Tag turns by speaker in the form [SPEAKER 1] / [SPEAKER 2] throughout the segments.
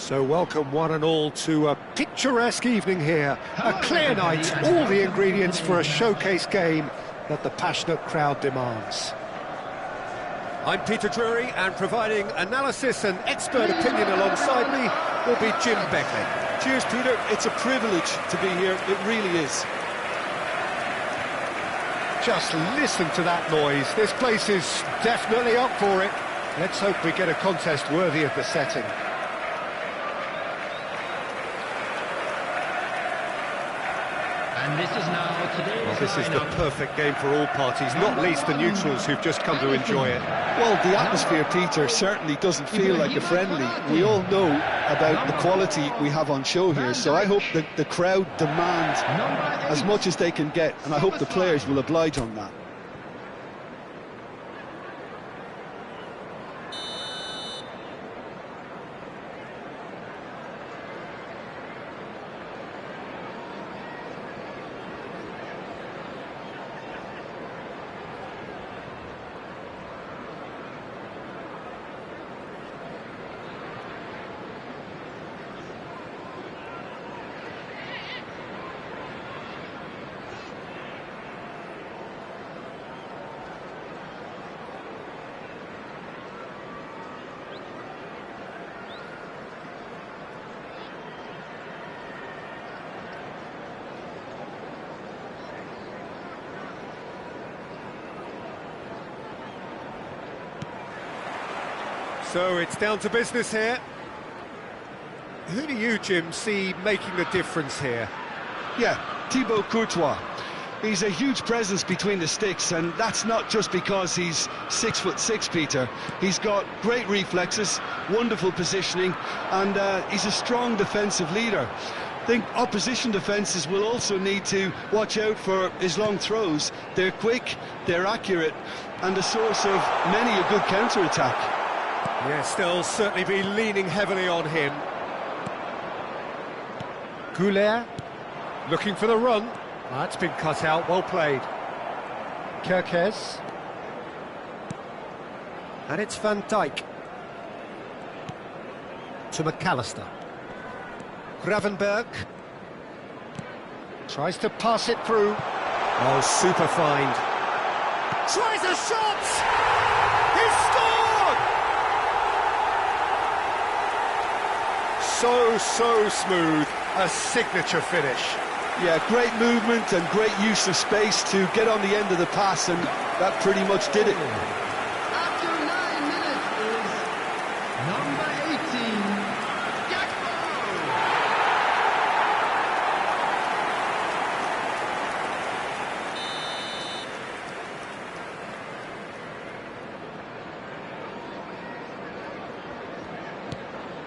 [SPEAKER 1] So welcome one and all to a picturesque evening here. A clear night, all the ingredients for a showcase game that the passionate crowd demands. I'm Peter Drury, and providing analysis and expert opinion alongside me will be Jim Beckley.
[SPEAKER 2] Cheers, Peter. It's a privilege to be here. It really is.
[SPEAKER 1] Just listen to that noise. This place is definitely up for it. Let's hope we get a contest worthy of the setting.
[SPEAKER 3] And this is now today's
[SPEAKER 1] Well, this is the perfect game for all parties, not least the neutrals who've just come to enjoy it.
[SPEAKER 2] Well, the atmosphere, Peter, certainly doesn't feel like a friendly. We all know about the quality we have on show here, so I hope that the crowd demand as much as they can get, and I hope the players will oblige on that.
[SPEAKER 1] So it's down to business here. Who do you, Jim, see making the difference here?
[SPEAKER 2] Yeah, Thibaut Courtois. He's a huge presence between the sticks, and that's not just because he's 6'6", Peter. He's got great reflexes, wonderful positioning, and he's a strong defensive leader. I think opposition defences will also need to watch out for his long throws. They're quick, they're accurate, and a source of many a good counter-attack.
[SPEAKER 1] Yes, they'll certainly be leaning heavily on him. Goulet, looking for the run. That's been cut out, well played. Kerkez. And it's Van Dijk. To McAllister. Gravenberg. Tries to pass it through. Oh, super find. Tries a shot! He scored! So smooth, a signature finish.
[SPEAKER 2] Yeah, great movement and great use of space to get on the end of the pass, and that pretty much did it.
[SPEAKER 3] After 9 minutes is number 18, Gakpo.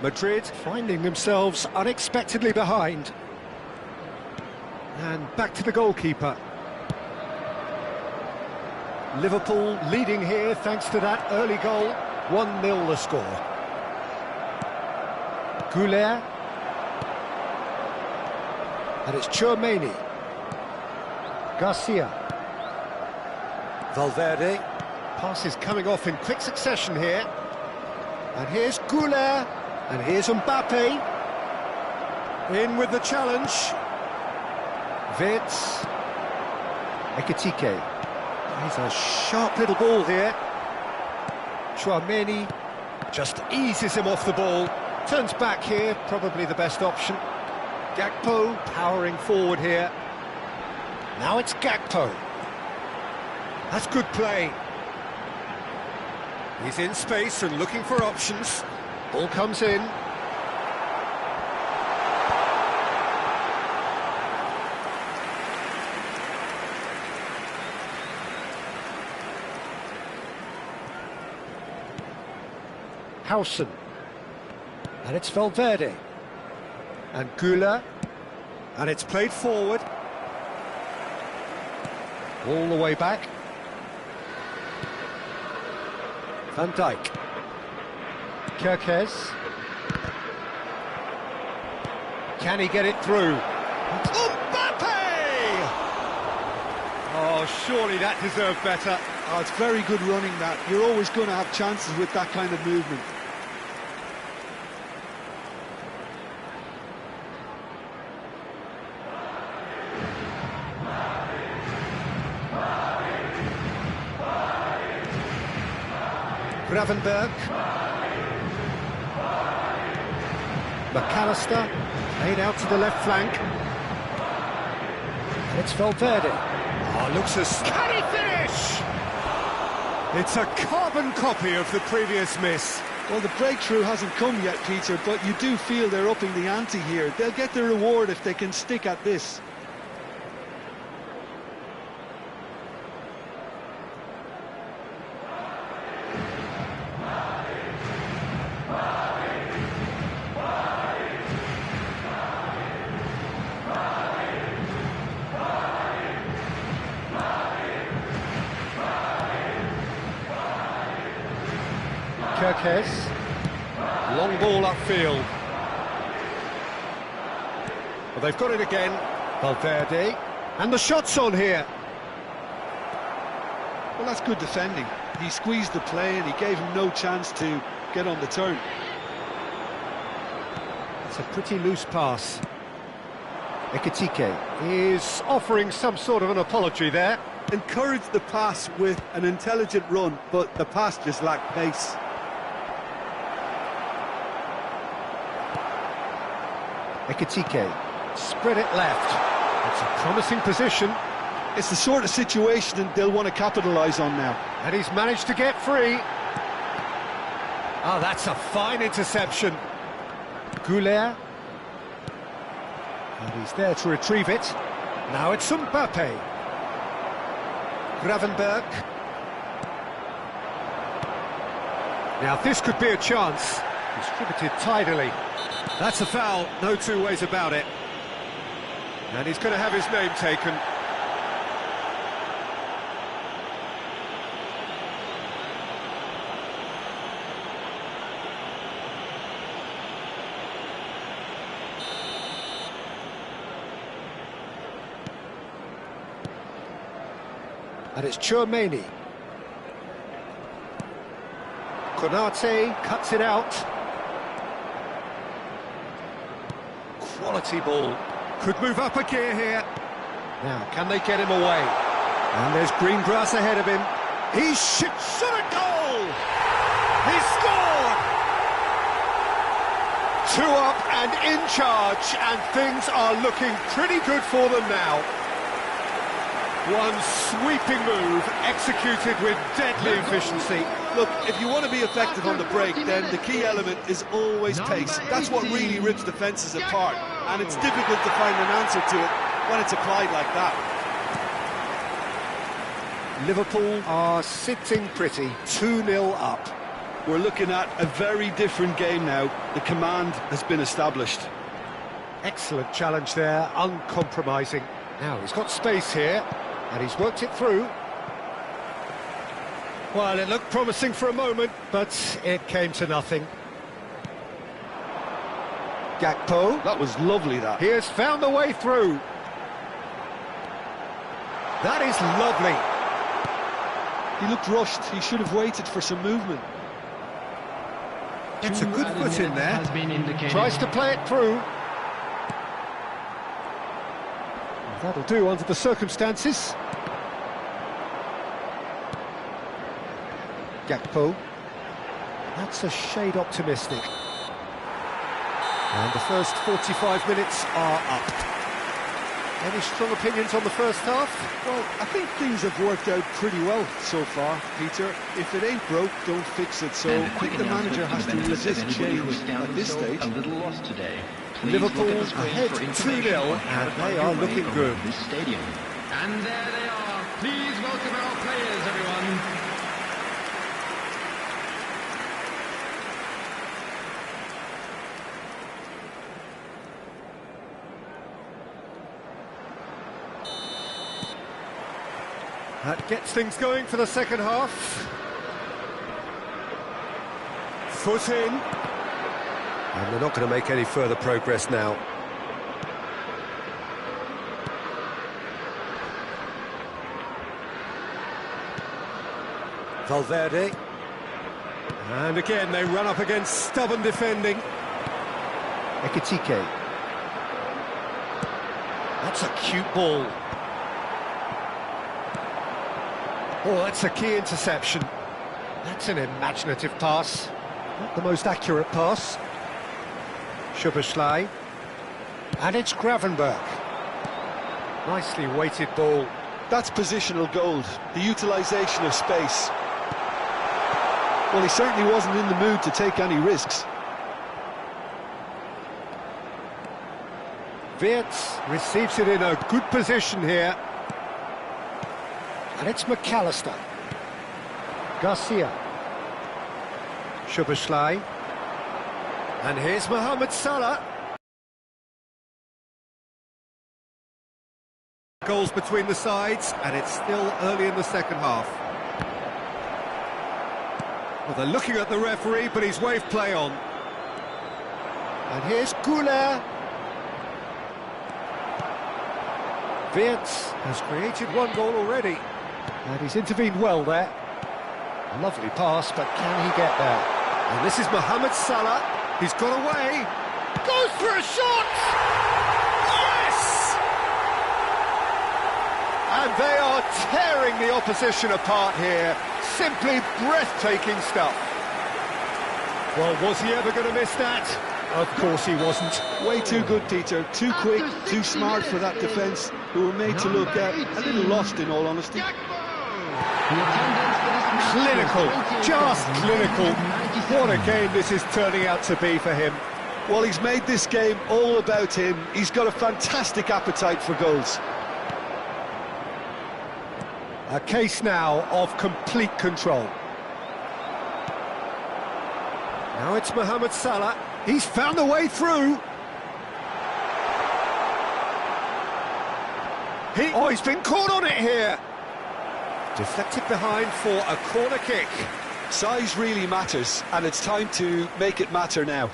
[SPEAKER 1] Madrid finding themselves unexpectedly behind. And back to the goalkeeper. Liverpool leading here thanks to that early goal. 1-0 the score. Goulet. And it's Tchouaméni. Garcia. Valverde. Passes coming off in quick succession here. And here's Goulet. And here's Mbappe. In with the challenge. Vitz. Ekitike. He's a sharp little ball here. Tchouaméni just eases him off the ball. Turns back here, probably the best option. Gakpo powering forward here. Now it's Gakpo. That's good play. He's in space and looking for options. Ball comes in. Howson. And it's Valverde. And Gula. And it's played forward. All the way back. Van Dijk. Kerkez. Can he get it through? Mbappe! Oh, surely that deserved better.
[SPEAKER 2] Oh, it's very good running, that. You're always going to have chances with that kind of movement.
[SPEAKER 1] Gravenberg. McAllister, laid out to the left flank. And it's Valverde. Oh, looks as... Can he finish? It's a carbon copy of the previous miss.
[SPEAKER 2] Well, the breakthrough hasn't come yet, Peter, but you do feel they're upping the ante here. They'll get the reward if they can stick at this.
[SPEAKER 1] Kirkes, long ball upfield. Well, they've got it again. Valverde, and the shot's on here.
[SPEAKER 2] Well, that's good defending. He squeezed the play and he gave him no chance to get on the turn.
[SPEAKER 1] It's a pretty loose pass. Ekitike is offering some sort of an apology there.
[SPEAKER 2] Encouraged the pass with an intelligent run, but the pass just lacked pace.
[SPEAKER 1] Ekitike, spread it left. It's a promising position.
[SPEAKER 2] It's the sort of situation they'll want to capitalise on now.
[SPEAKER 1] And he's managed to get free. Oh, that's a fine interception. Goulet. And he's there to retrieve it. Now it's Mbappe. Gravenberg. Now this could be a chance. Distributed tidily. That's a foul, no two ways about it. And he's going to have his name taken. And it's Tchouaméni. Konate cuts it out. Quality ball. Could move up a gear here. Now, can they get him away? And there's green grass ahead of him. He shot a goal! He scored! 2 up and in charge, and things are looking pretty good for them now. One sweeping move, executed with deadly efficiency.
[SPEAKER 2] Look, if you want to be effective on the break, then the key element is always pace. That's what really rips defences apart, and it's difficult to find an answer to it when it's applied like that.
[SPEAKER 1] Liverpool are sitting pretty, 2-0 up.
[SPEAKER 2] We're looking at a very different game now. The command has been established.
[SPEAKER 1] Excellent challenge there, uncompromising. Now, he's got space here, and he's worked it through. Well, it looked promising for a moment, but it came to nothing. Gakpo.
[SPEAKER 2] That was lovely, that.
[SPEAKER 1] He has found the way through. That is lovely.
[SPEAKER 2] He looked rushed. He should have waited for some movement.
[SPEAKER 1] It's a good foot in there. Tries to play it through. That'll do under the circumstances. Gakpo. That's a shade optimistic. And the first 45 minutes are up. Any strong opinions on the first half?
[SPEAKER 2] Well, I think things have worked out pretty well so far, Peter. If it ain't broke, don't fix it. So I think the manager has to resist change at this stage.
[SPEAKER 3] A little lost today.
[SPEAKER 1] Liverpool ahead 2-0, and they are looking good.
[SPEAKER 3] This stadium. And there they are. Please welcome our players, everyone.
[SPEAKER 1] That gets things going for the second half. Foot in. And they're not going to make any further progress now. Valverde. And again, they run up against stubborn defending. Ekitike. That's a cute ball. Oh, that's a key interception. That's an imaginative pass. Not the most accurate pass. Szoboszlai. And it's Gravenberch. Nicely weighted ball.
[SPEAKER 2] That's positional gold, the utilisation of space. Well, he certainly wasn't in the mood to take any risks.
[SPEAKER 1] Wirtz receives it in a good position here. And it's McAllister. Garcia. Szoboszlai. And here's Mohamed Salah. Goals between the sides, and it's still early in the second half. Well, they're looking at the referee, but he's waved play on. And here's Güler. Wirtz has created one goal already, and he's intervened well there. Lovely pass, but can he get there? And this is Mohamed Salah. He's got away. Goes for a shot! Yes! And they are tearing the opposition apart here. Simply breathtaking stuff. Well, was he ever going to miss that? Of course he wasn't.
[SPEAKER 2] Way too good, Peter. Too quick, too smart for that defence, who were made to look a little lost, in all honesty.
[SPEAKER 1] Clinical, just clinical. What a game this is turning out to be for him.
[SPEAKER 2] Well, he's made this game all about him. He's got a fantastic appetite for goals.
[SPEAKER 1] A case now of complete control. Now it's Mohamed Salah. He's found a way through. He's been caught on it here. Deflected behind for a corner kick.
[SPEAKER 2] Size really matters, and it's time to make it matter now.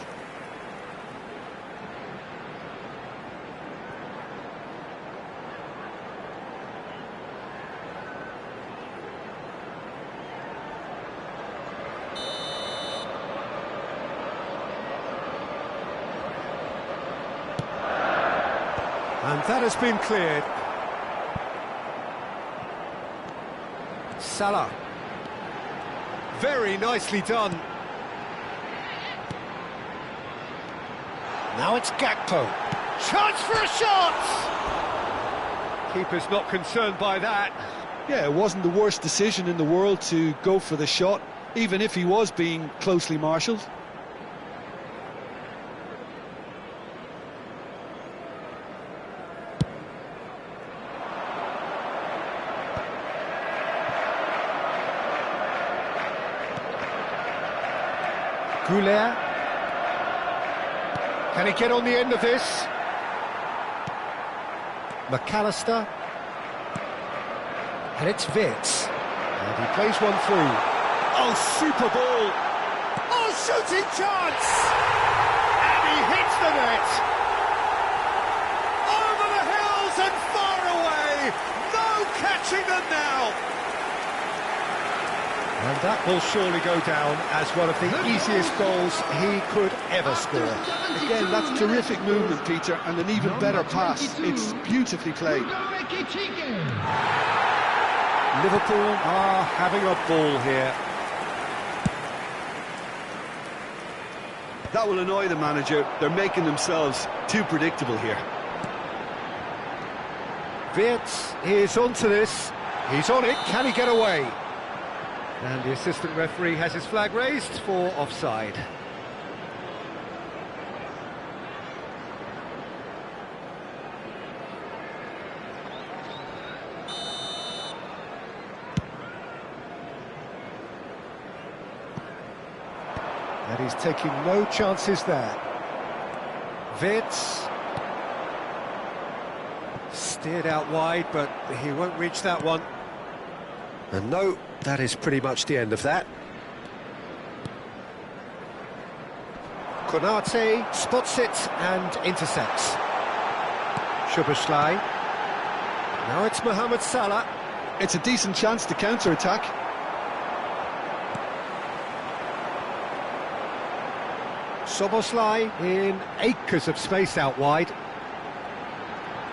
[SPEAKER 1] And that has been cleared. Salah. Very nicely done. Now it's Gakpo. Chance for a shot! Keeper's not concerned by that.
[SPEAKER 2] Yeah, it wasn't the worst decision in the world to go for the shot, even if he was being closely marshalled.
[SPEAKER 1] Güler. Can he get on the end of this? McAllister. And it's Wirtz. And he plays one through. Oh, super ball! Oh, shooting chance! And he hits the net! Over the hills and far away! No catching them now! And that will surely go down as one of the easiest goals he could ever score.
[SPEAKER 2] Again, that's terrific movement, Peter, and an even better pass. It's beautifully played.
[SPEAKER 1] Liverpool are having a ball here.
[SPEAKER 2] That will annoy the manager. They're making themselves too predictable here.
[SPEAKER 1] Wirtz is onto this. He's on it. Can he get away? And the assistant referee has his flag raised for offside. And he's taking no chances there. Wirtz steered out wide, but he won't reach that one. And no, that is pretty much the end of that. Konate spots it and intercepts. Szoboszlai. Now it's Mohamed Salah.
[SPEAKER 2] It's a decent chance to counter-attack.
[SPEAKER 1] Szoboszlai in acres of space out wide.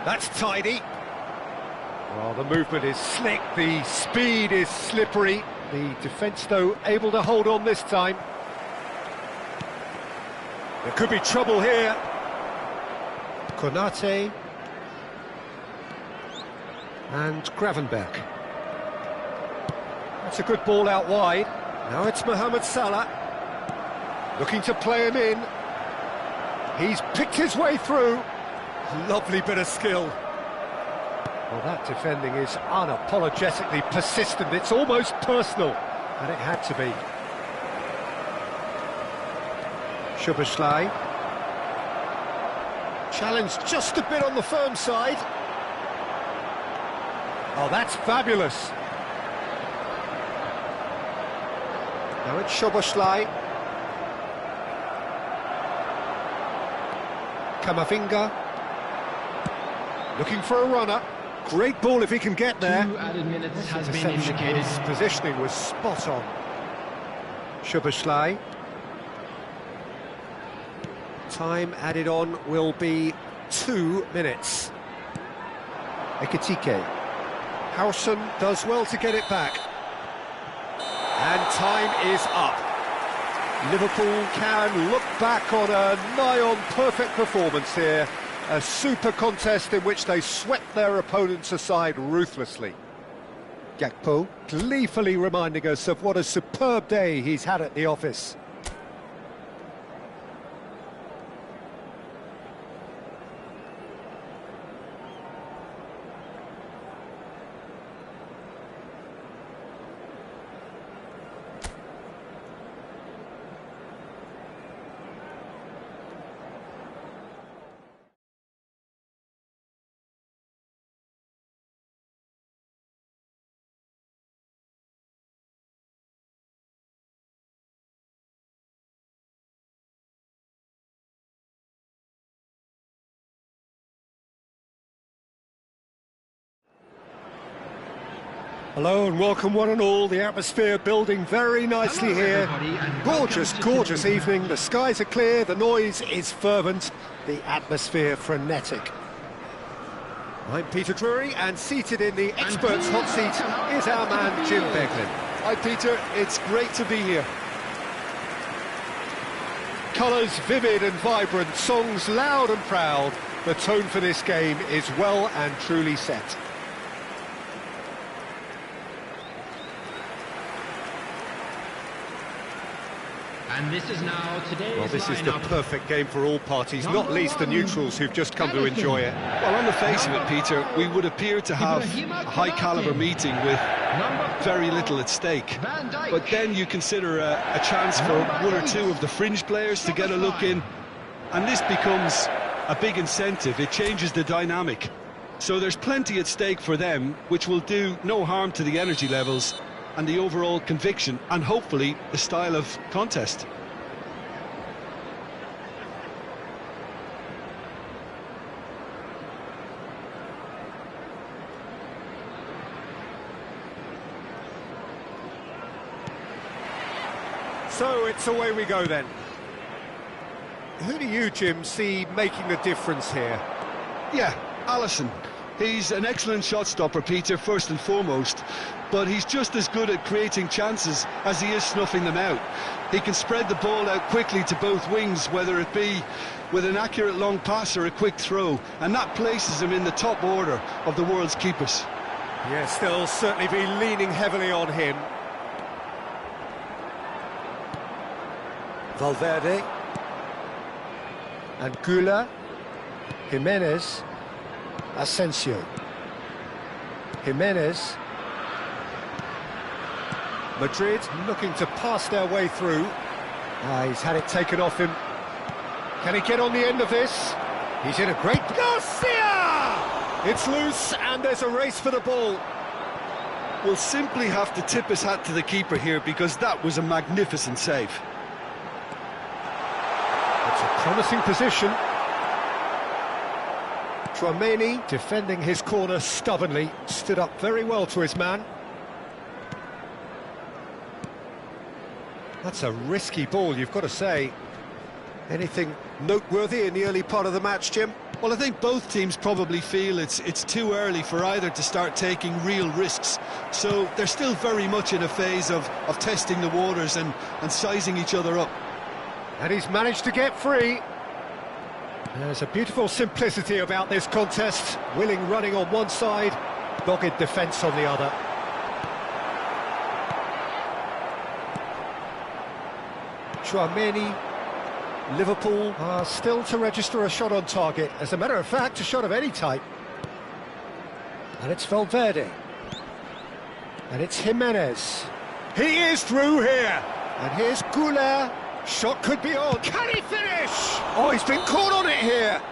[SPEAKER 1] That's tidy. Well, the movement is slick, the speed is slippery, The defence, though, able to hold on this time. There could be trouble here. Konate. And Gravenberch. That's a good ball out wide. Now it's Mohamed Salah. Looking to play him in. He's picked his way through. Lovely bit of skill. Well, that defending is unapologetically persistent. It's almost personal, and it had to be. Szoboszlai. Challenged just a bit on the firm side. Oh, that's fabulous. Now it's Szoboszlai. Camavinga. Looking for a runner. Great ball if he can get there.
[SPEAKER 3] 2 added minutes has been indicated.
[SPEAKER 1] His positioning was spot on. Szoboszlai. Time added on will be 2 minutes. Ekitike. Howson does well to get it back. And time is up. Liverpool can look back on a nigh-on perfect performance here. A super contest in which they swept their opponents aside ruthlessly. Gakpo gleefully reminding us of what a superb day he's had at the office. Hello and welcome one and all. The atmosphere building very nicely here. Gorgeous, gorgeous evening. The skies are clear, the noise is fervent, the atmosphere frenetic. I'm Peter Drury, and seated in the experts' hot seat is our man Jim Beglin.
[SPEAKER 2] Hi, Peter. It's great to be here.
[SPEAKER 1] Colours vivid and vibrant, songs loud and proud. The tone for this game is well and truly set.
[SPEAKER 3] And this is now today's
[SPEAKER 1] Well, this is the
[SPEAKER 3] lineup.
[SPEAKER 1] perfect game for all parties, not least the neutrals who've just come to enjoy it.
[SPEAKER 2] Well, on the face of it, Peter, we would appear to have a high-caliber meeting with very little at stake. But then you consider a chance for one or two of the fringe players to get a look in, and this becomes a big incentive. It changes the dynamic. So there's plenty at stake for them, which will do no harm to the energy levels and the overall conviction, and hopefully the style of contest.
[SPEAKER 1] So it's away we go then. Who do you, Jim, see making the difference here?
[SPEAKER 2] Yeah, Alisson. He's an excellent shot stopper, Peter, first and foremost, but he's just as good at creating chances as he is snuffing them out. He can spread the ball out quickly to both wings, whether it be with an accurate long pass or a quick throw, and that places him in the top order of the world's keepers.
[SPEAKER 1] Yes, they'll certainly be leaning heavily on him. Valverde. And Güler. Jimenez. Asensio. Jimenez. Madrid looking to pass their way through. He's had it taken off him. Can he get on the end of this? He's in a great... Garcia! It's loose and there's a race for the ball.
[SPEAKER 2] We'll simply have to tip his hat to the keeper here, because that was a magnificent save.
[SPEAKER 1] It's a promising position. Tchouaméni defending his corner stubbornly, stood up very well to his man. That's a risky ball, you've got to say. Anything noteworthy in the early part of the match, Jim?
[SPEAKER 2] Well, I think both teams probably feel it's too early for either to start taking real risks. So they're still very much in a phase of testing the waters and sizing each other up.
[SPEAKER 1] And he's managed to get free. There's a beautiful simplicity about this contest. Willing running on one side, dogged defence on the other. Tchouaméni. Liverpool are still to register a shot on target. As a matter of fact, a shot of any type. And it's Valverde. And it's Jimenez. He is through here. And here's Goulart. Shot could be on. Can he finish? Oh, he's been caught on it here.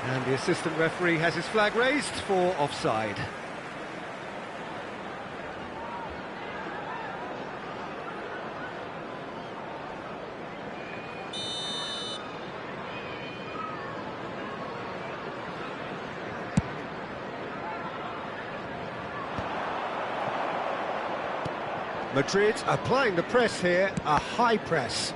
[SPEAKER 1] And the assistant referee has his flag raised for offside. Madrid applying the press here, a high press.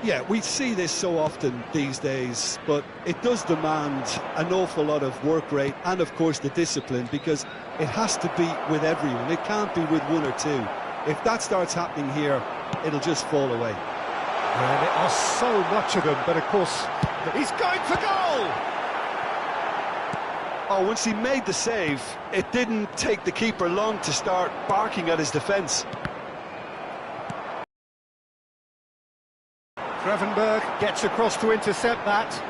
[SPEAKER 2] Yeah, we see this so often these days, but it does demand an awful lot of work rate and, of course, the discipline, because it has to be with everyone. It can't be with one or two. If that starts happening here, it'll just fall away.
[SPEAKER 1] And there are so much of them, but of course, he's going for goal!
[SPEAKER 2] Oh, once he made the save, it didn't take the keeper long to start barking at his defence.
[SPEAKER 1] Gravenberg gets across to intercept that.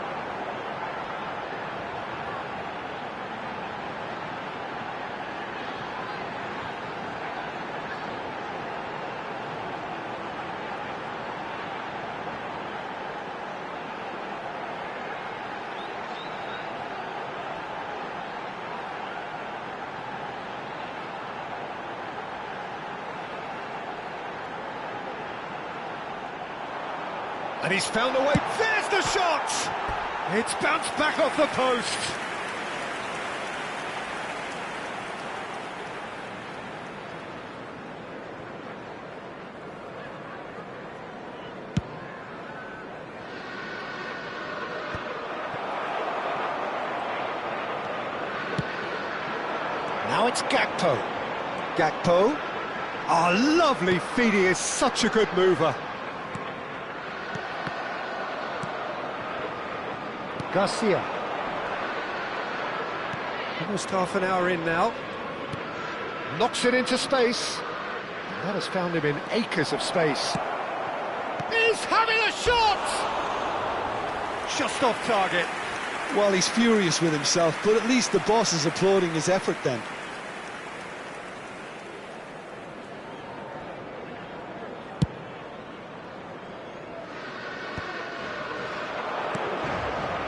[SPEAKER 1] And he's found a way. There's the shot! It's bounced back off the post. Now it's Gakpo. Gakpo. Oh, lovely feed. He is such a good mover. Garcia. Almost half an hour in now. Knocks it into space. And that has found him in acres of space. He's having a shot! Just off target.
[SPEAKER 2] Well, he's furious with himself, but at least the boss is applauding his effort then.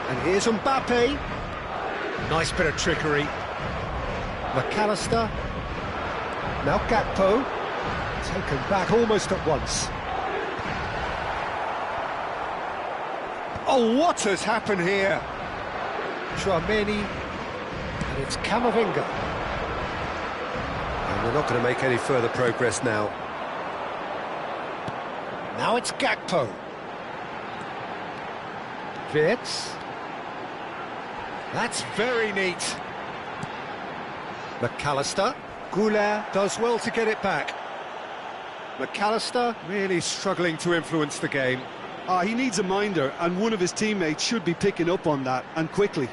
[SPEAKER 1] And here's Mbappe. Nice bit of trickery. McAllister. Now Gakpo. Taken back almost at once. Oh, what has happened here? Tchouaméni. And it's Camavinga. And we're not going to make any further progress now. Now it's Gakpo. Wirtz. That's very neat. McAllister. Goulart does well to get it back. McAllister really struggling to influence the game.
[SPEAKER 2] He needs a minder, and one of his teammates should be picking up on that, and quickly.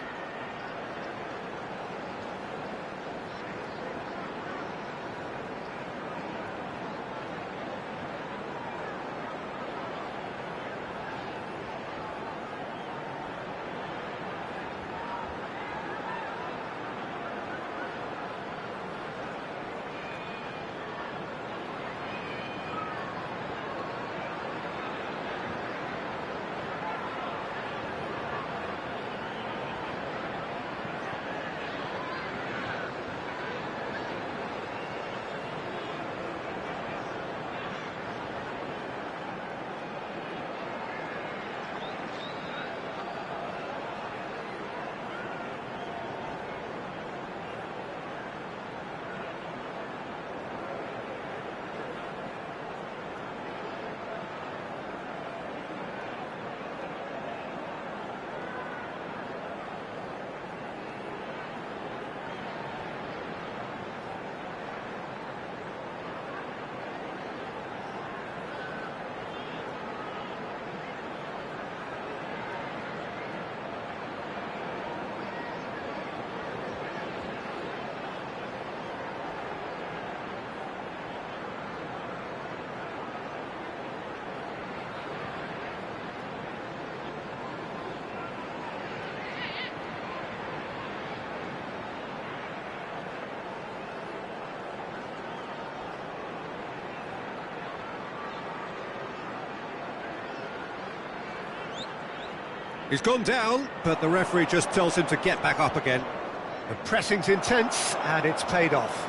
[SPEAKER 1] He's gone down, but the referee just tells him to get back up again. The pressing's intense, and it's paid off.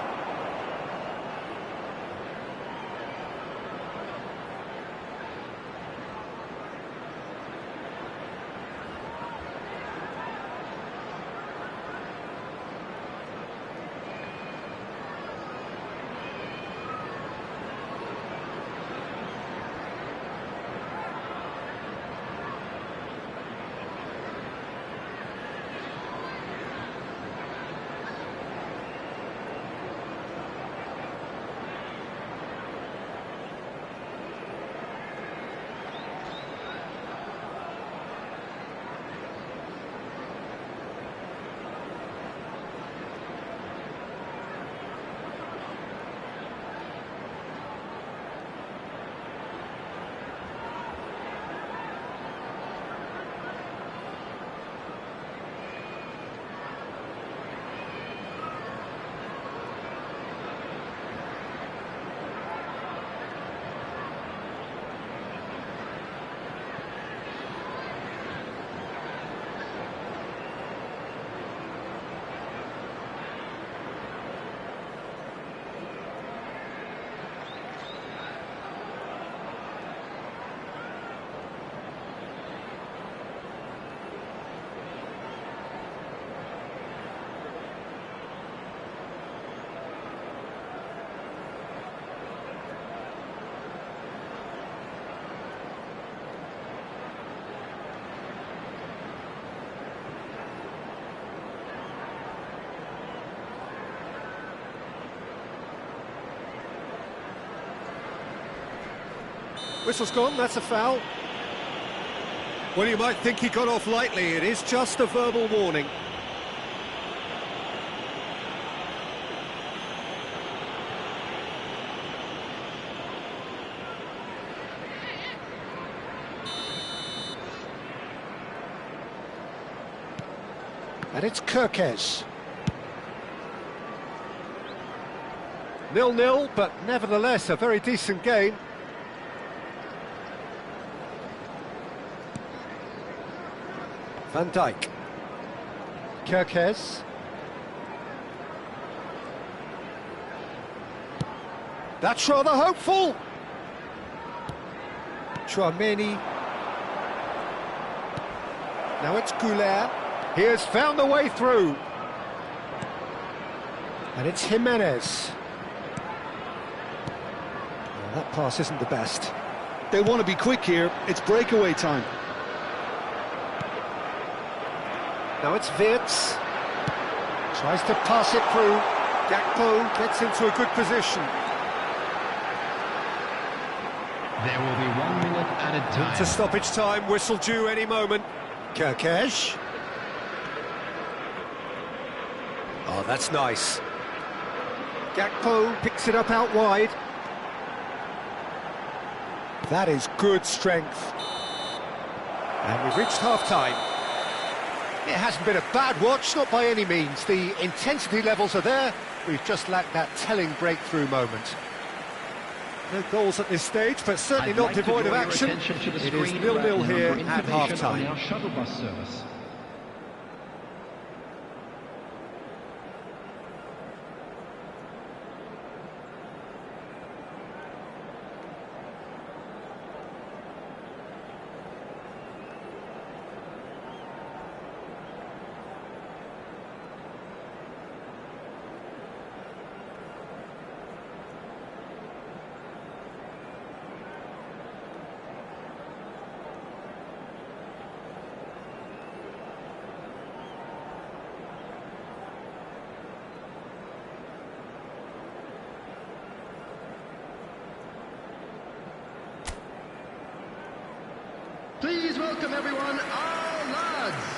[SPEAKER 1] Whistle's gone, that's a foul. Well, you might think he got off lightly, it is just a verbal warning. And it's Kerkez. 0-0, but nevertheless a very decent game. Van Dijk. Kerkez. That's rather hopeful. Chouameni. Now it's Goulet. He has found a way through. And it's Jimenez. Well, that pass isn't the best.
[SPEAKER 2] They want to be quick here. It's breakaway time.
[SPEAKER 1] Now it's Wirtz. Tries to pass it through. Gakpo gets into a good position.
[SPEAKER 3] There will be 1 minute added time.
[SPEAKER 1] To stoppage time, whistle due any moment. Kerkez. Oh, that's nice. Gakpo picks it up out wide. That is good strength. And we've reached half-time. It hasn't been a bad watch, not by any means. The intensity levels are there. We've just lacked that telling breakthrough moment. No goals at this stage, but certainly not devoid of action. It is 0-0 here at half-time.
[SPEAKER 3] Please welcome everyone, our lads.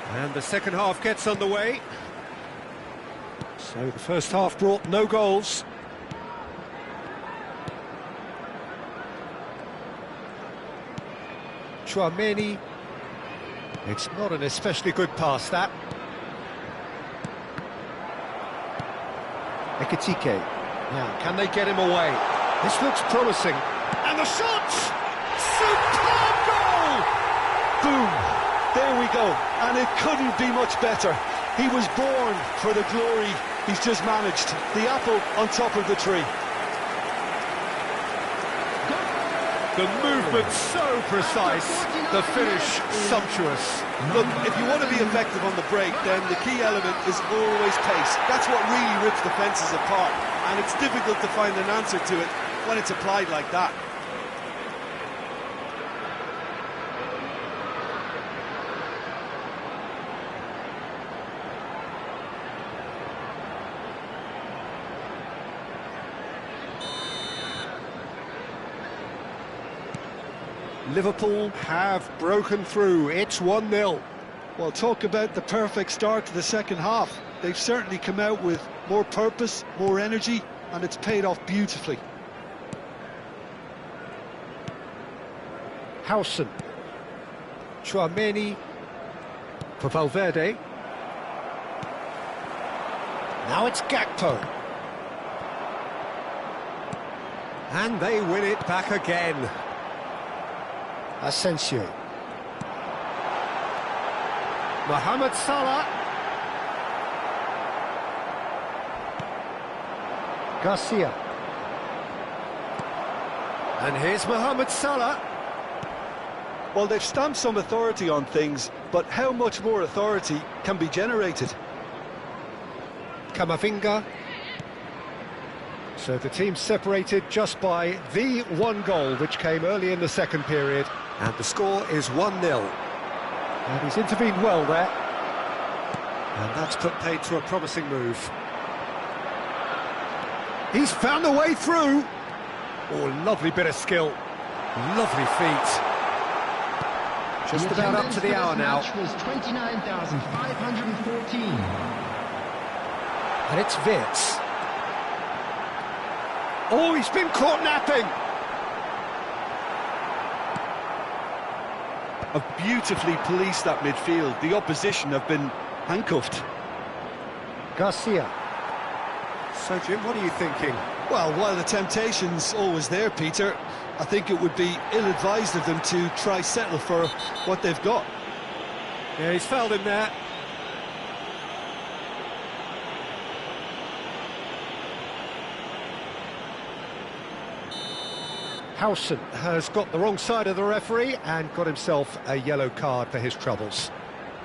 [SPEAKER 1] And the second half gets underway. So the first half brought no goals. Tchouaméni. It's not an especially good pass, that. Ekitike. Now, can they get him away? This looks promising. And the shot! Superb goal!
[SPEAKER 2] Boom! There we go. And it couldn't be much better. He was born for the glory he's just managed. The apple on top of the tree.
[SPEAKER 1] The movement so precise, the finish sumptuous.
[SPEAKER 2] Look, if you want to be effective on the break, then the key element is always pace. That's what really rips defences apart, and it's difficult to find an answer to it when it's applied like that.
[SPEAKER 1] Liverpool have broken through. It's 1-0.
[SPEAKER 2] Well, talk about the perfect start to the second half. They've certainly come out with more purpose, more energy, and it's paid off beautifully.
[SPEAKER 1] Howson. Tchouaméni for Valverde. Now it's Gakpo. And they win it back again. Asensio. Mohamed Salah. Garcia. And here's Mohamed Salah.
[SPEAKER 2] Well, they've stamped some authority on things, but how much more authority can be generated?
[SPEAKER 1] Camavinga. So the team separated just by the one goal, which came early in the second period. And the score is 1-0. And he's intervened well there. And that's put paid to a promising move. He's found a way through. Oh, lovely bit of skill. Lovely feet. Just about up to the hour now.
[SPEAKER 3] Was 29,514.
[SPEAKER 1] And it's Wirtz. Oh, he's been caught napping.
[SPEAKER 2] Have beautifully policed that midfield. The opposition have been handcuffed.
[SPEAKER 1] Garcia. So, Jim, what are you thinking?
[SPEAKER 2] Well, while the temptation's always there, Peter, I think it would be ill-advised of them to try settle for what they've got.
[SPEAKER 1] Yeah, he's fouled him there. Howson has got the wrong side of the referee and got himself a yellow card for his troubles.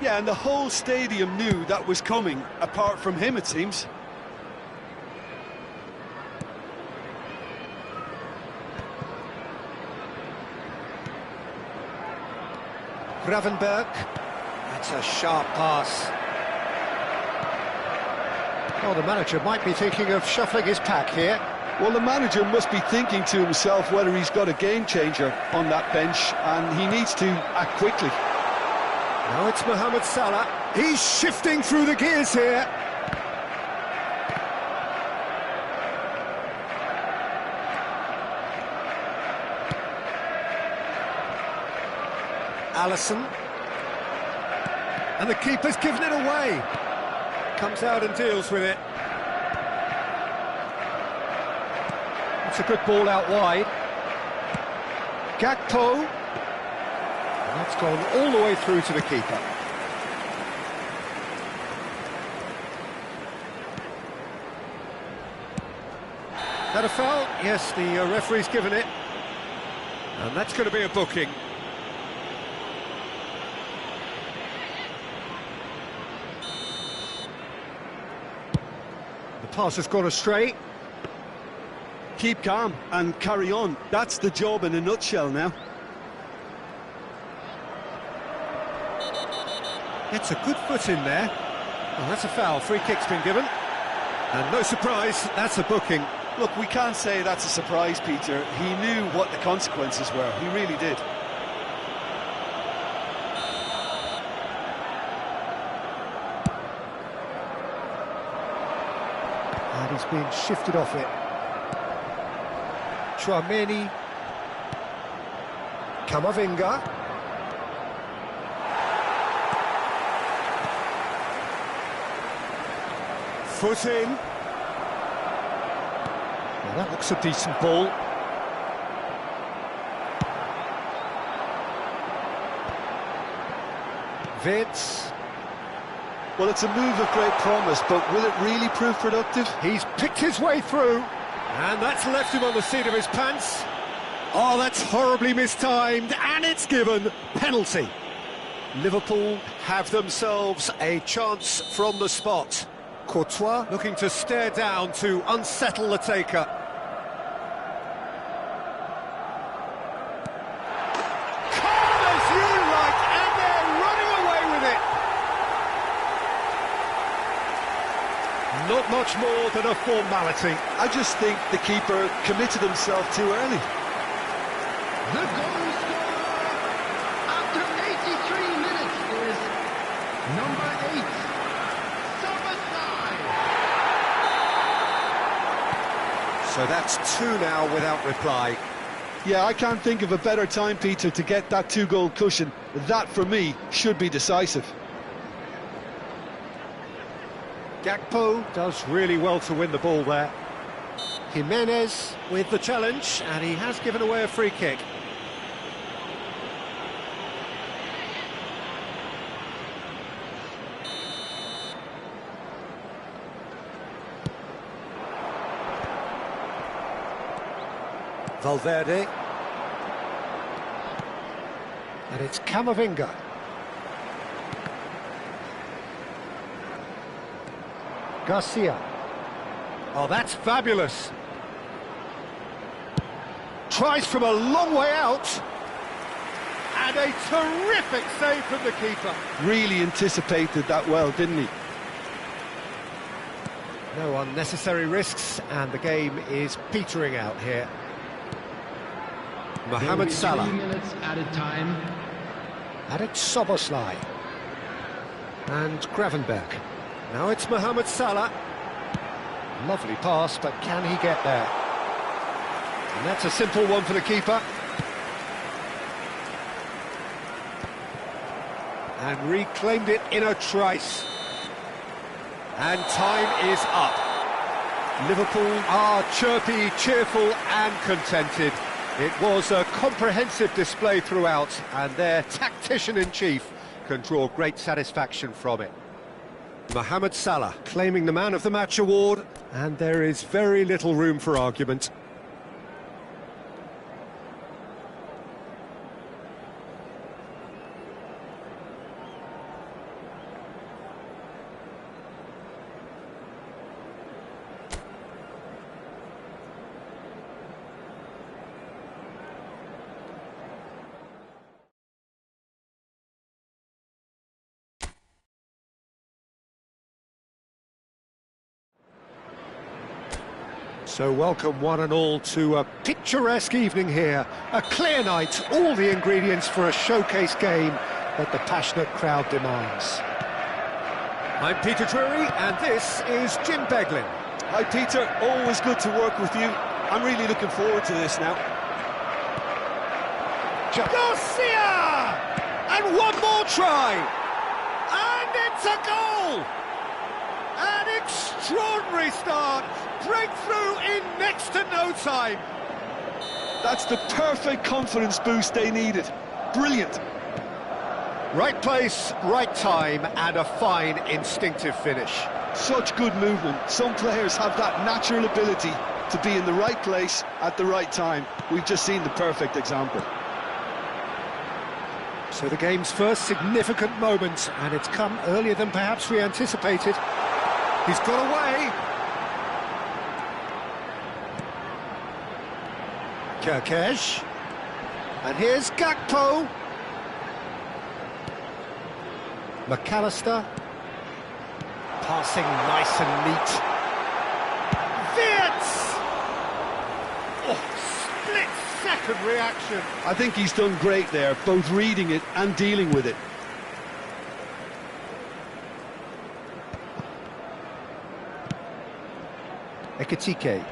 [SPEAKER 2] Yeah, and the whole stadium knew that was coming, apart from him, it seems.
[SPEAKER 1] Gravenberg. That's a sharp pass. Oh, the manager might be thinking of shuffling his pack here.
[SPEAKER 2] Well, the manager must be thinking to himself whether he's got a game-changer on that bench, and he needs to act quickly.
[SPEAKER 1] Now it's Mohamed Salah. He's shifting through the gears here. Alisson. And the keeper's given it away. Comes out and deals with it. It's a good ball out wide. Gakpo. And that's gone all the way through to the keeper. That a foul? Yes, the referee's given it. And that's going to be a booking. The pass has gone astray.
[SPEAKER 2] Keep calm and carry on. That's the job in a nutshell now.
[SPEAKER 1] Gets a good foot in there. Well, that's a foul. Free kick's been given. And no surprise, that's a booking.
[SPEAKER 2] Look, we can't say that's a surprise, Peter. He knew what the consequences were. He really did.
[SPEAKER 1] And he's been shifted off it. Tchouaméni. Camavinga. Foot in. Well, that looks a decent ball. Vitz.
[SPEAKER 2] Well, it's a move of great promise, but will it really prove productive?
[SPEAKER 1] He's picked his way through, and that's left him on the seat of his pants. Oh, that's horribly mistimed, and it's given penalty. Liverpool have themselves a chance from the spot. Courtois looking to stare down to unsettle the taker. Calm as you like, and they're running away with it. Not much more than a formality.
[SPEAKER 2] I just think the keeper committed himself too early.
[SPEAKER 3] The goal scorer after 83 minutes is number 8, Szoboszlai.
[SPEAKER 1] So that's 2 now without reply.
[SPEAKER 2] Yeah, I can't think of a better time, Peter, to get that 2-goal cushion. That, for me, should be decisive.
[SPEAKER 1] Gakpo does really well to win the ball there. Jimenez with the challenge, and he has given away a free kick. Valverde. And it's Camavinga. Garcia. Oh, that's fabulous. Tries from a long way out. And a terrific save from the keeper.
[SPEAKER 2] Really anticipated that well, didn't he?
[SPEAKER 1] No unnecessary risks, and the game is petering out here. Mohamed Salah.
[SPEAKER 3] 3 minutes added time.
[SPEAKER 1] And it's Szoboszlai. And Gravenberg. Now it's Mohamed Salah. Lovely pass, but can he get there? And that's a simple one for the keeper. And reclaimed it in a trice. And time is up. Liverpool are chirpy, cheerful and contented. It was a comprehensive display throughout, and their tactician-in-chief can draw great satisfaction from it. Mohamed Salah claiming the Man of the Match award, and there is very little room for argument. So welcome one and all to a picturesque evening here. A clear night, all the ingredients for a showcase game that the passionate crowd demands. I'm Peter Drury, and this is Jim Beglin.
[SPEAKER 2] Hi, Peter. Always good to work with you. I'm really looking forward to this now.
[SPEAKER 1] Garcia! And one more try! And it's a goal! An extraordinary start! Breakthrough in next to no time.
[SPEAKER 2] That's the perfect confidence boost they needed. Brilliant.
[SPEAKER 1] Right place, right time, and a fine instinctive finish.
[SPEAKER 2] Such good movement. Some players have that natural ability to be in the right place at the right time. We've just seen the perfect example.
[SPEAKER 1] So the game's first significant moment, and it's come earlier than perhaps we anticipated. He's got away. Kerkesh. And here's Gakpo. McAllister. Passing nice and neat. Vitz! Oh, split-second reaction.
[SPEAKER 2] I think he's done great there, both reading it and dealing with it.
[SPEAKER 1] Ekitike.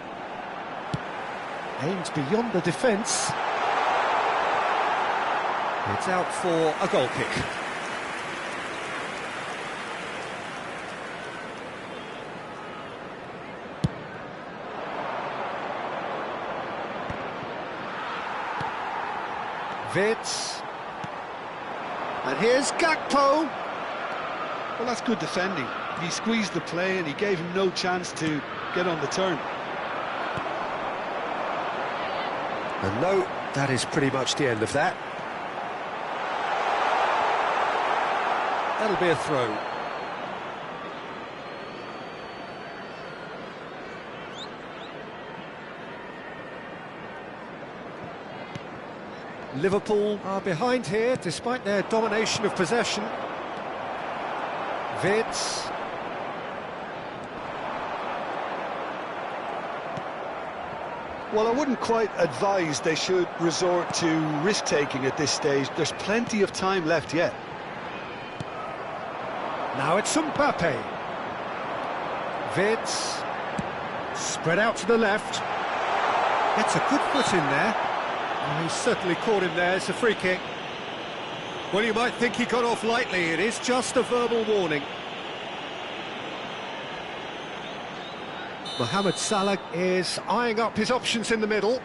[SPEAKER 1] Aims beyond the defence. It's out for a goal kick. Wits. And here's Gakpo.
[SPEAKER 2] Well, that's good defending. He squeezed the play and he gave him no chance to get on the turn.
[SPEAKER 1] And no, that is pretty much the end of that. That'll be a throw. Liverpool are behind here, despite their domination of possession. Wits.
[SPEAKER 2] Well, I wouldn't quite advise they should resort to risk-taking at this stage. There's plenty of time left yet.
[SPEAKER 1] Now it's Mbappe. Wits. Spread out to the left. Gets a good foot in there. Oh, he's certainly caught him there. It's a free kick. Well, you might think he got off lightly. It is just a verbal warning. Mohamed Salah is eyeing up his options in the middle.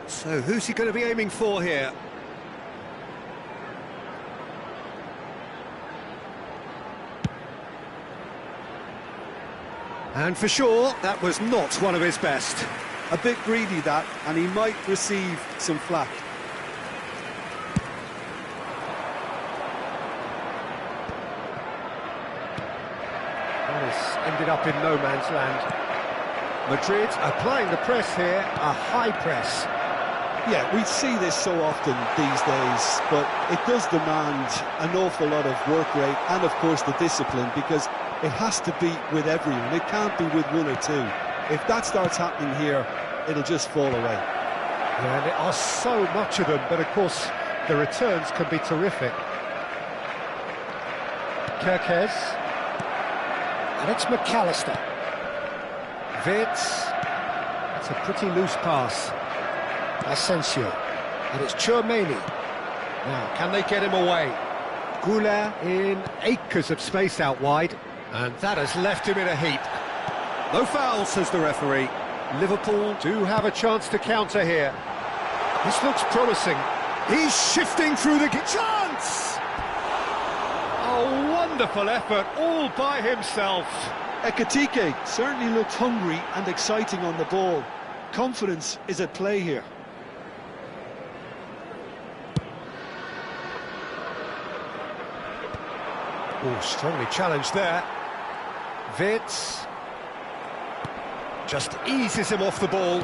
[SPEAKER 1] So who's he going to be aiming for here? And for sure, that was not one of his best.
[SPEAKER 2] A bit greedy, that, and he might receive some flack.
[SPEAKER 1] This ended up in no man's land. Madrid applying the press here, a high press.
[SPEAKER 2] Yeah, we see this so often these days, but it does demand an awful lot of work rate and, of course, the discipline, because it has to be with everyone. It can't be with one or two. If that starts happening here, it'll just fall away.
[SPEAKER 1] Yeah, and there are so much of them, but of course the returns can be terrific. Kerkez. And it's McAllister. Wits. That's a pretty loose pass. Asensio. And it's Tchouaméni. Now, can they get him away? Goulart in acres of space out wide. And that has left him in a heap. No foul, says the referee. Liverpool do have a chance to counter here. This looks promising. He's shifting through the chance! A wonderful effort all by himself.
[SPEAKER 2] Ekitike certainly looked hungry and exciting on the ball. Confidence is at play here.
[SPEAKER 1] Oh, strongly challenged there. Wits. Just eases him off the ball.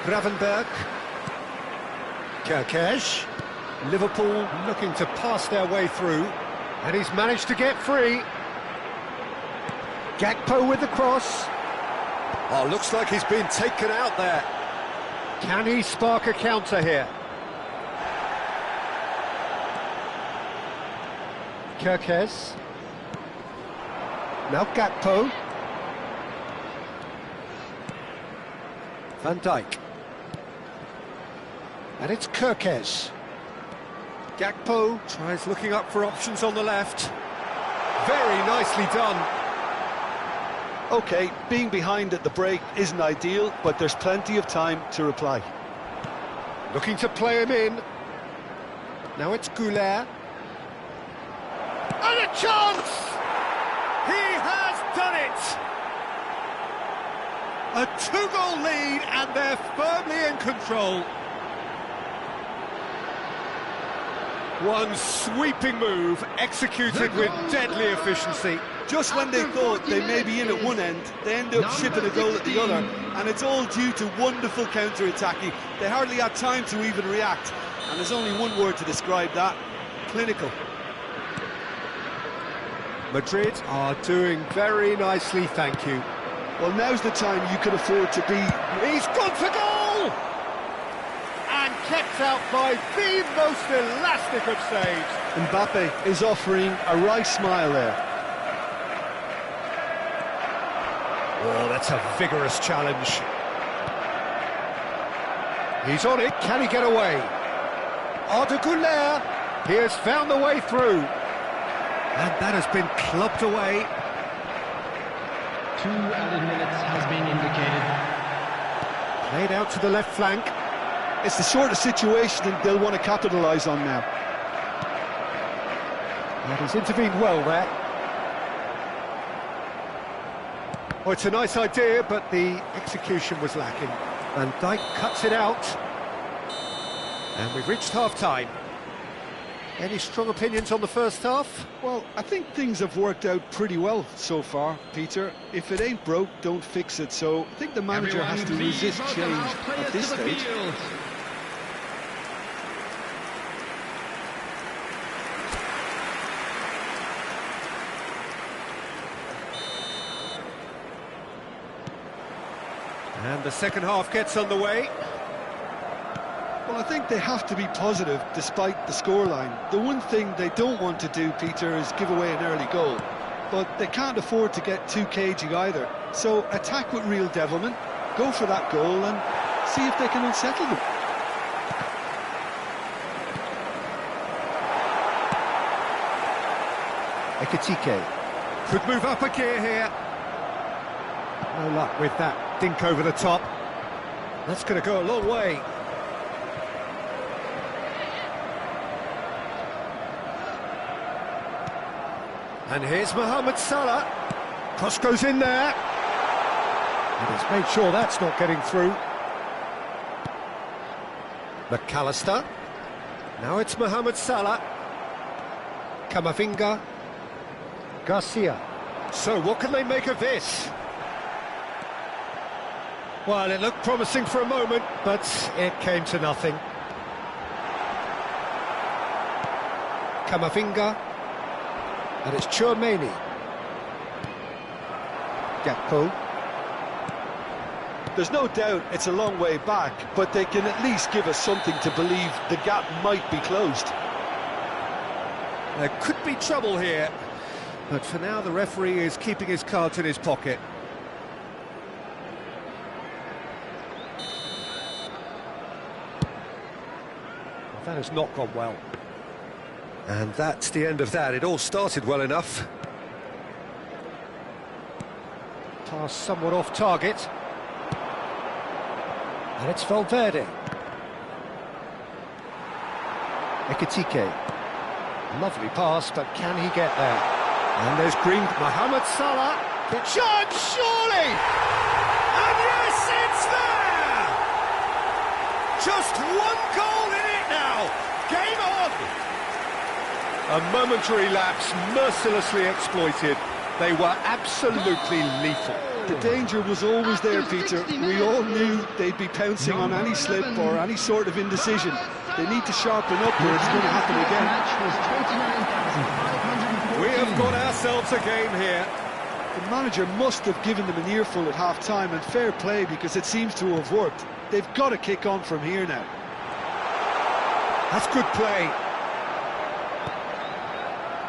[SPEAKER 1] Gravenberg. Kerkez. Liverpool looking to pass their way through. And he's managed to get free. Gakpo with the cross. Oh, looks like he's been taken out there. Can he spark a counter here? Kerkez. Now Gakpo. Van Dijk. And it's Kerkez. Gakpo tries looking up for options on the left. Very nicely done.
[SPEAKER 2] OK, being behind at the break isn't ideal, but there's plenty of time to reply.
[SPEAKER 1] Looking to play him in. Now it's Goulart. And a chance! He has done it! A two-goal lead, and they're firmly in control. One sweeping move, executed with deadly efficiency.
[SPEAKER 2] Just when they thought they may be in at one end, they end up shipping a goal at the other, and it's all due to wonderful counter-attacking. They hardly had time to even react, and there's only one word to describe that: clinical.
[SPEAKER 1] Madrid are doing very nicely, thank you.
[SPEAKER 2] Well, now's the time you can afford to be...
[SPEAKER 1] He's gone for goal! And kept out by the most elastic of saves.
[SPEAKER 2] Mbappe is offering a wry smile there.
[SPEAKER 1] Oh, that's a vigorous challenge. He's on it, can he get away? Arda Güler, he has found the way through. And that has been clubbed away.
[SPEAKER 3] 2 added minutes has been indicated.
[SPEAKER 1] Played out to the left flank.
[SPEAKER 2] It's the sort of situation that they'll want to capitalise on now.
[SPEAKER 1] And he's intervened well there. Oh, it's a nice idea, but the execution was lacking. Van Dijk cuts it out. And we've reached half-time. Any strong opinions on the first half?
[SPEAKER 2] Well, I think things have worked out pretty well so far, Peter. If it ain't broke, don't fix it. So I think the manager has to resist change at this stage.
[SPEAKER 1] And the second half gets underway.
[SPEAKER 2] Well, I think they have to be positive despite the scoreline. The one thing they don't want to do, Peter, is give away an early goal. But they can't afford to get too cagey either. So attack with real devilment, go for that goal and see if they can unsettle them.
[SPEAKER 1] Ekitike could move up a gear here. No luck with that dink over the top. That's going to go a long way. And here's Mohamed Salah. Cross goes in there. And he's made sure that's not getting through. McAllister. Now it's Mohamed Salah. Camavinga. Garcia. So what can they make of this? Well, it looked promising for a moment, but it came to nothing. Camavinga. And it's Tchouaméni. Gakpo.
[SPEAKER 2] There's no doubt it's a long way back, but they can at least give us something to believe the gap might be closed.
[SPEAKER 1] There could be trouble here, but for now the referee is keeping his cards in his pocket. Well, that has not gone well. And that's the end of that. It all started well enough. Pass somewhat off target. And it's Valverde. Ekitike. Lovely pass, but can he get there? And there's Green. Mohamed Salah. The chance, surely! And yes, it's there! Just one goal in it now. Game on! A momentary lapse, mercilessly exploited. They were absolutely lethal.
[SPEAKER 2] The danger was always there, Peter. We all knew they'd be pouncing on any slip or any sort of indecision. They need to sharpen up or it's going to happen again.
[SPEAKER 1] We have got ourselves a game here.
[SPEAKER 2] The manager must have given them an earful at half-time, and fair play because it seems to have worked. They've got to kick on from here now.
[SPEAKER 1] That's good play.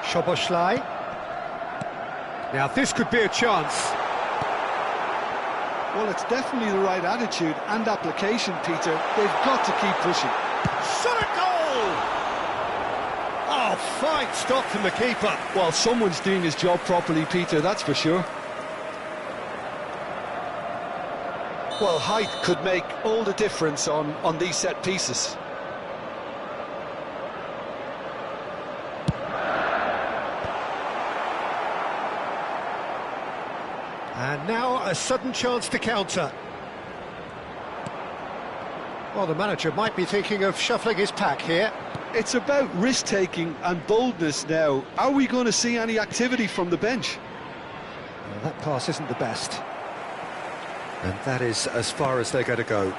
[SPEAKER 1] Szoboszlai. Now this could be a chance.
[SPEAKER 2] Well, it's definitely the right attitude and application, Peter. They've got to keep pushing.
[SPEAKER 1] Shot a goal! Oh, fine stop from the keeper.
[SPEAKER 2] Well, someone's doing his job properly, Peter, that's for sure. Well, height could make all the difference on these set pieces.
[SPEAKER 1] And now a sudden chance to counter. Well, the manager might be thinking of shuffling his pack here.
[SPEAKER 2] It's about risk-taking and boldness now. Are we going to see any activity from the bench?
[SPEAKER 1] Well, that pass isn't the best. And that is as far as they're going to go.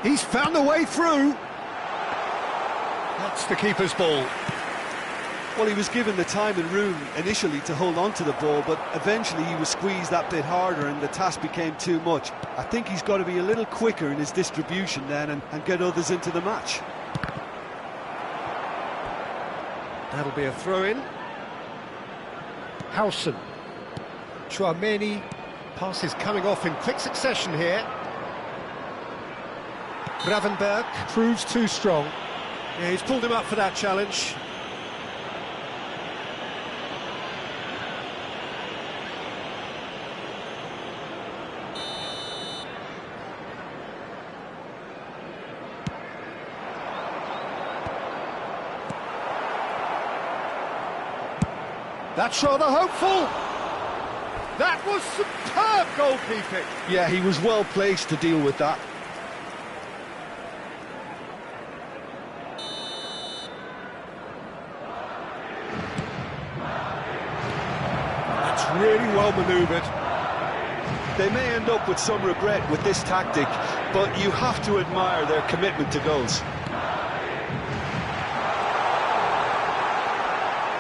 [SPEAKER 1] He's found a way through. That's the keeper's ball.
[SPEAKER 2] Well, he was given the time and room initially to hold on to the ball, but eventually he was squeezed that bit harder and the task became too much. I think he's got to be a little quicker in his distribution then and get others into the match.
[SPEAKER 1] That'll be a throw-in. Howson. Chouameni, passes coming off in quick succession here. Gravenberg proves too strong. Yeah, he's pulled him up for that challenge. That's rather hopeful. That was superb goalkeeping.
[SPEAKER 2] Yeah, he was well placed to deal with that.
[SPEAKER 1] That's really well manoeuvred.
[SPEAKER 2] They may end up with some regret with this tactic, but you have to admire their commitment to goals.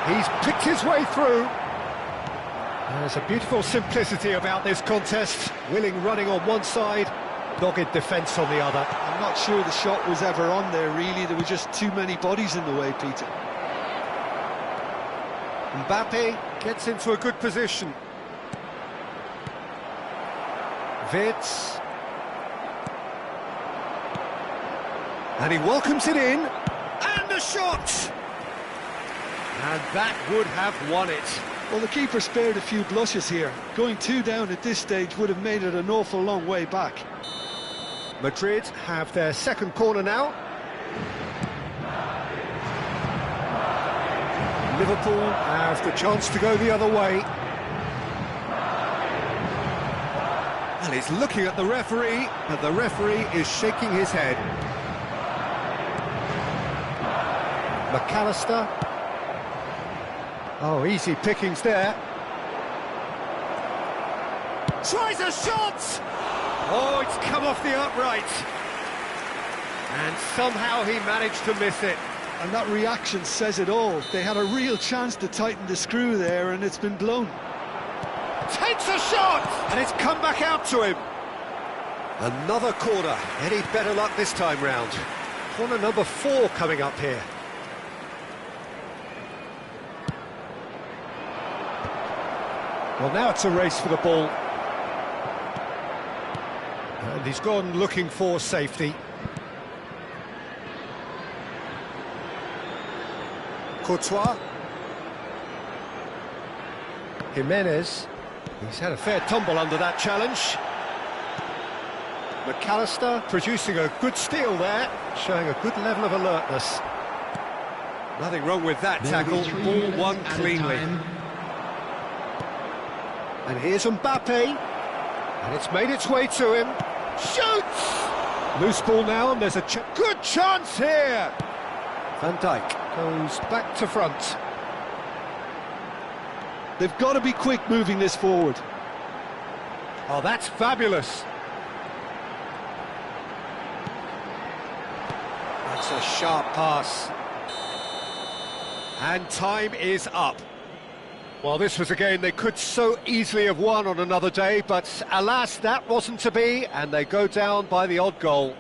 [SPEAKER 1] He's picked his way through. There's a beautiful simplicity about this contest. Willing running on one side, dogged defence on the other.
[SPEAKER 2] I'm not sure the shot was ever on there, really. There were just too many bodies in the way, Peter.
[SPEAKER 1] Mbappe gets into a good position. Wirtz. And he welcomes it in. And the shot! And that would have won it.
[SPEAKER 2] Well, the keeper spared a few blushes here. Going 2 down at this stage would have made it an awful long way back.
[SPEAKER 1] Madrid have their second corner now. Liverpool have the chance to go the other way. And he's looking at the referee, but the referee is shaking his head. McAllister. Oh, easy pickings there. Tries a shot! Oh, it's come off the upright. And somehow he managed to miss it.
[SPEAKER 2] And that reaction says it all. They had a real chance to tighten the screw there, and it's been blown.
[SPEAKER 1] Takes a shot! And it's come back out to him. Another corner. Any better luck this time round? Corner number 4 coming up here. Well, now it's a race for the ball. And he's gone looking for safety. Courtois. Jimenez. He's had a fair tumble under that challenge. McAllister producing a good steal there, showing a good level of alertness. Nothing wrong with that tackle, ball won cleanly. And here's Mbappe, and it's made its way to him. Shoots! Loose ball now, and there's a good chance here. Van Dijk goes back to front.
[SPEAKER 2] They've got to be quick moving this forward.
[SPEAKER 1] Oh, that's fabulous. That's a sharp pass. And time is up. Well, this was a game they could so easily have won on another day, but alas, that wasn't to be, and they go down by the odd goal.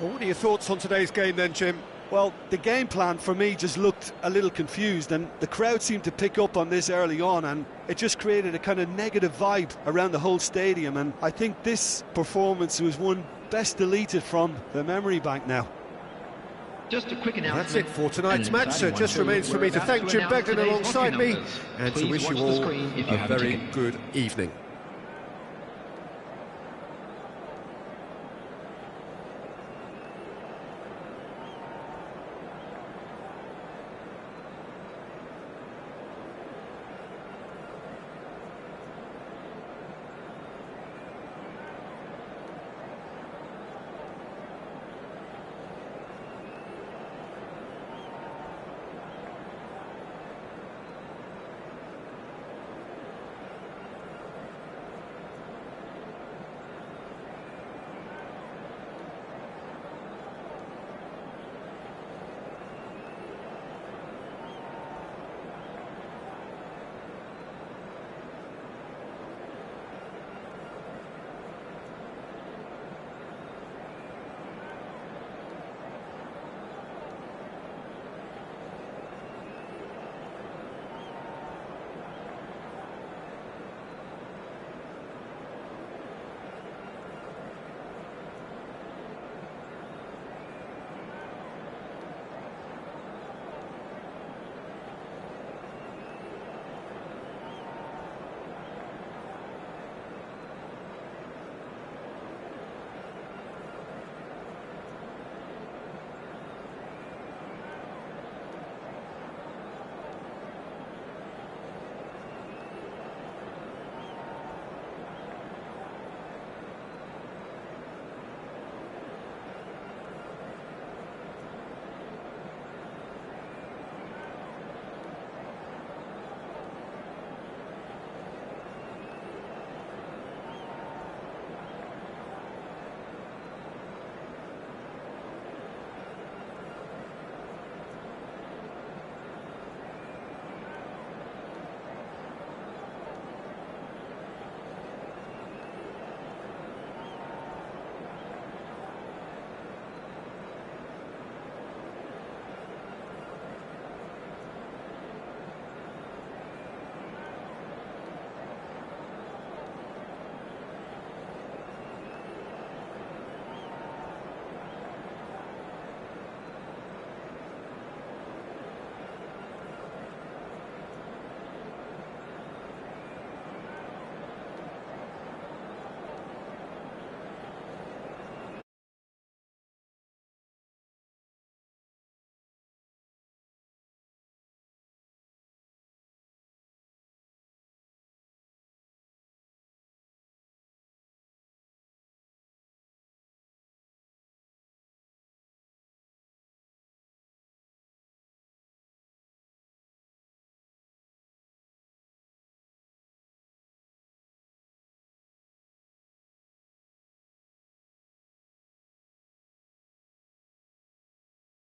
[SPEAKER 1] Well, what are your thoughts on today's game then, Jim?
[SPEAKER 2] Well, the game plan for me just looked a little confused, and the crowd seemed to pick up on this early on, and it just created a kind of negative vibe around the whole stadium, and I think this performance was one best deleted from the memory bank now.
[SPEAKER 3] Just a quick announcement.
[SPEAKER 1] That's it for tonight's match, so it just remains for me to thank Jim Beglin alongside me and to wish you all a very good evening.